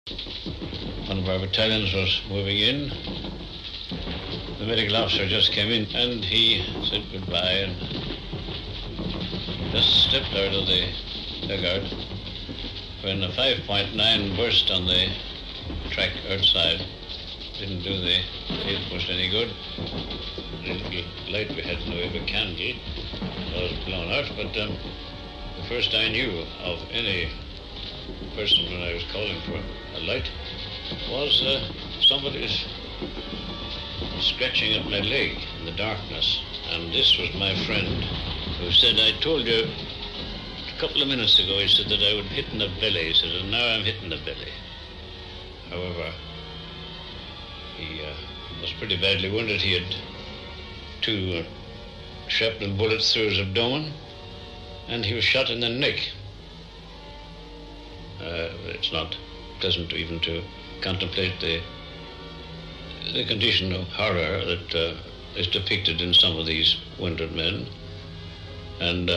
One of our battalions was moving in. The medical officer just came in and he said goodbye and just stepped out of the dugout when a 5.9 burst on the track outside. Didn't do the 8th post any good. The little light we had in the way of a candle was blown out, but the first I knew of any person when I was calling for a light was somebody's scratching at my leg in the darkness. And this was my friend who said, I told you a couple of minutes ago, he said that I would hit in the belly. He said, and now I'm hitting the belly. However, he was pretty badly wounded. He had 2 shrapnel bullets through his abdomen, and he was shot in the neck. It's not pleasant even to contemplate the condition of horror that is depicted in some of these wounded men, and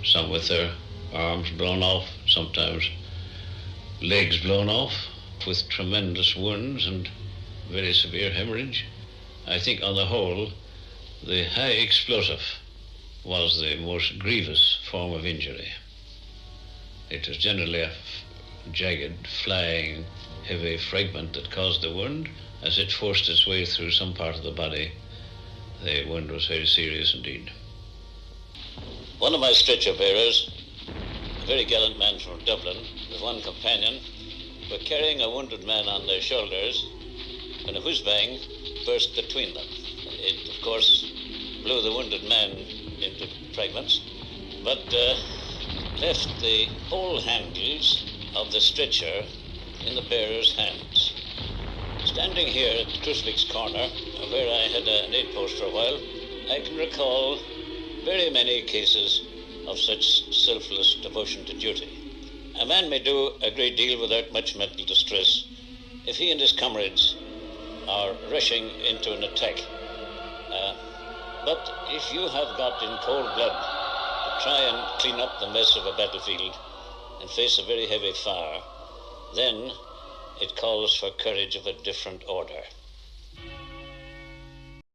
some with their arms blown off, sometimes legs blown off, with tremendous wounds and very severe hemorrhage. I think on the whole, the high explosive was the most grievous form of injury. It was generally a jagged, flying, heavy fragment that caused the wound. As it forced its way through some part of the body, the wound was very serious indeed. One of my stretcher bearers, a very gallant man from Dublin, with one companion, were carrying a wounded man on their shoulders when a whiz-bang burst between them. It, of course, blew the wounded man into fragments, but left the whole handles of the stretcher in the bearer's hands. Standing here at the crucifix corner, where I had an 8-post for a while, I can recall very many cases of such selfless devotion to duty. A man may do a great deal without much mental distress if he and his comrades are rushing into an attack. But if you have got in cold blood to try and clean up the mess of a battlefield and face a very heavy fire, then it calls for courage of a different order.